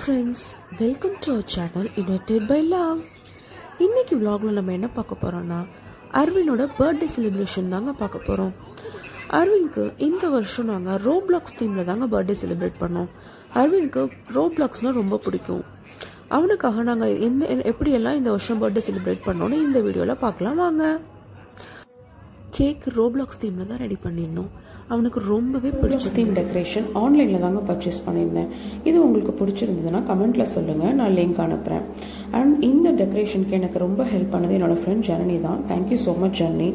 friends, welcome to our channel United by Love. இன்னைக்கு vlogல நம்ம என்ன பார்க்க போறோம்னா அரவினோட பர்த்டே செலிப்ரேஷன் தாங்க பார்க்க போறோம். அரவினுக்கு இந்த வருஷம் நாங்க ரோப்ளாக்ஸ் தீம்ல தாங்க பர்த்டே செலிப்ரேட் பண்ணோம். அரவினுக்கு ரோப்ளாக்ஸ்னா ரொம்ப பிடிக்கும். அவனுக்காக நாங்க எப்படி எல்லாம் இந்த வருஷம் பர்த்டே செலிப்ரேட் பண்ணோம்னு இந்த வீடியோல பார்க்கலாம் வாங்க. கேக் ரோப்ளாக்ஸ் தீம்ல தான் ரெடி பண்ணிருந்தோம். அவனுக்கு ரொம்பவே பிடிச்ச தீம் டெக்கரேஷன் ஆன்லைனில் தாங்க பர்ச்சேஸ் பண்ணியிருந்தேன். இது உங்களுக்கு பிடிச்சிருந்ததுன்னா கமெண்ட்டில் சொல்லுங்கள், நான் லிங்க் அனுப்புகிறேன். அண்ட் இந்த டெக்கரேஷனுக்கு எனக்கு ரொம்ப ஹெல்ப் பண்ணது என்னோட ஃப்ரெண்ட் ஜனனி தான். Thank you so much Janani.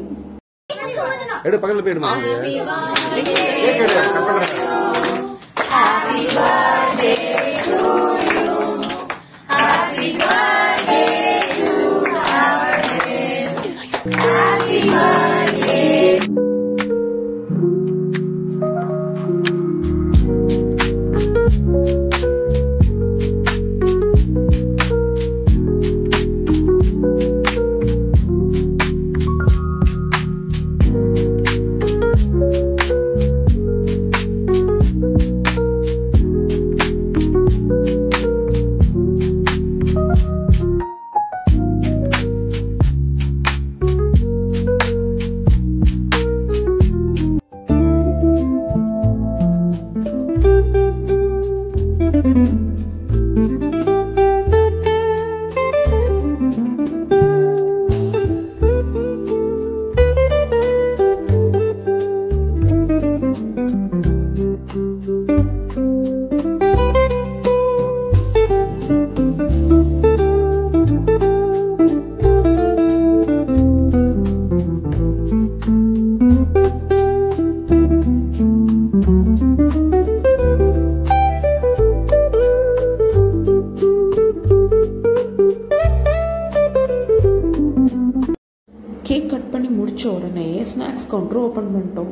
Cake cut பண்ணி முடித்த உடனே ஸ்நாக்ஸ் கவுண்டர் ஓப்பன் பண்ணிட்டோம்.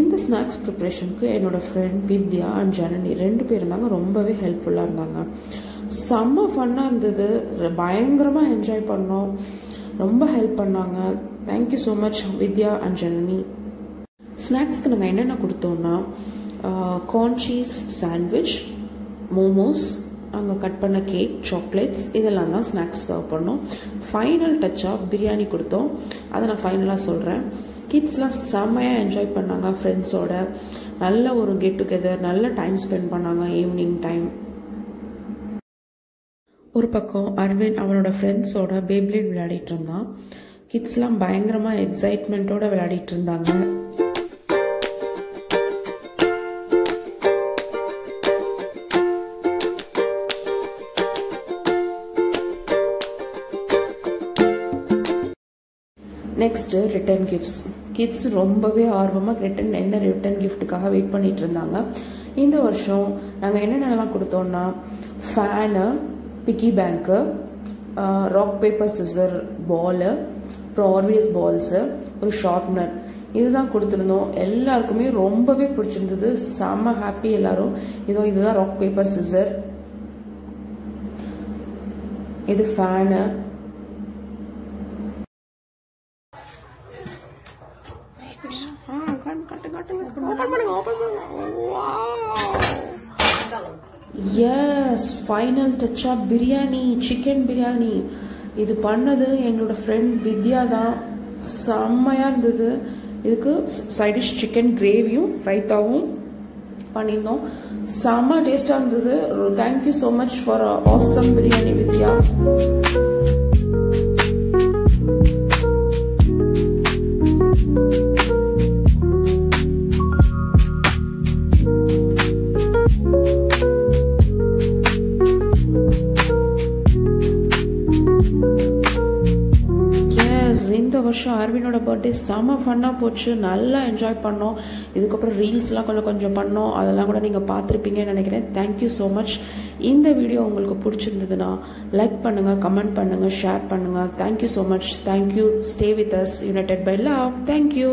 இந்த ஸ்நாக்ஸ் ப்ரிப்ரேஷனுக்கு என்னோடய ஃப்ரெண்ட் வித்யா அண்ட் ஜனனி 2 பேர் இருந்தாங்க. ரொம்பவே ஹெல்ப்ஃபுல்லாக இருந்தாங்க. செம்ம ஃபன்னாக இருந்தது. பயங்கரமாக என்ஜாய் பண்ணோம். ரொம்ப ஹெல்ப் பண்ணாங்க. Thank you so much Vidya and Janani. ஸ்நாக்ஸ்க்கு நாங்கள் என்னென்ன கொடுத்தோம்னா கார்ன் சீஸ் சாண்ட்விச், மோமோஸ், நாங்கள் கட் பண்ண கேக், சாக்லேட்ஸ், இதெல்லாம் தான் ஸ்நாக்ஸ் சர்வ் பண்ணோம். ஃபைனல் டச்சாக பிரியாணி கொடுத்தோம். அதை நான் ஃபைனலாக சொல்கிறேன். கிட்ஸ்லாம் செம்மையாக என்ஜாய் பண்ணாங்க. ஃப்ரெண்ட்ஸோட நல்ல ஒரு கெட் டுகெதர், நல்ல டைம் ஸ்பெண்ட் பண்ணாங்க ஈவினிங் டைம். ஒரு பக்கம் அரவின் அவனோட ஃப்ரெண்ட்ஸோட பேப்ளேட் விளையாடிட்டு இருந்தான். கிட்ஸ்லாம் பயங்கரமாக எக்ஸைட்மெண்ட்டோட விளையாடிட்டு இருந்தாங்க. Next return gifts. கிட்ஸ் ரொம்பவே ஆர்வமாக ரிட்டன் கிஃப்ட்டுக்காக வெயிட் பண்ணிட்டு இருந்தாங்க. இந்த வருஷம் நாங்கள் என்னென்னலாம் கொடுத்தோம்னா ஃபேனு, பிக்கி பேங்க்கு, ராக் பேப்பர் சிசர் பாலு, அப்புறம் ஆர்வியஸ் பால்ஸு, ஒரு ஷார்ப்னர், இதுதான் கொடுத்துருந்தோம். எல்லாருக்குமே ரொம்பவே பிடிச்சிருந்தது. செம்ம ஹாப்பி எல்லாரும். இதுதான் ராக் பேப்பர் சிசர், இது ஃபேனு. எஸ், ஃபைனல் டச்சா பிரியாணி, சிக்கன் பிரியாணி. இது பண்ணது எங்களோட ஃப்ரெண்ட் வித்யா தான். செம்மையாக இருந்தது. இதுக்கு சைடிஷ் சிக்கன் கிரேவியும் ரைத்தாவும் பண்ணியிருந்தோம். செம்ம டேஸ்டாக இருந்தது. Thank you so much for awesome biryani Vidya. இந்த வருஷம் அரவினோட பர்த்டே செம ஃபன்னாக போச்சு. நல்லா என்ஜாய் பண்ணோம். இதுக்கப்புறம் ரீல்ஸ்லாம் கொஞ்சம் பண்ணோம். அதெல்லாம் கூட நீங்கள் பார்த்துருப்பீங்கன்னு நினைக்கிறேன். Thank you so much. இந்த வீடியோ உங்களுக்கு பிடிச்சிருந்ததுன்னா லைக் பண்ணுங்கள், கமெண்ட் பண்ணுங்கள், ஷேர் பண்ணுங்கள். Thank you so much. Thank you. Stay with us. United by love. Thank you.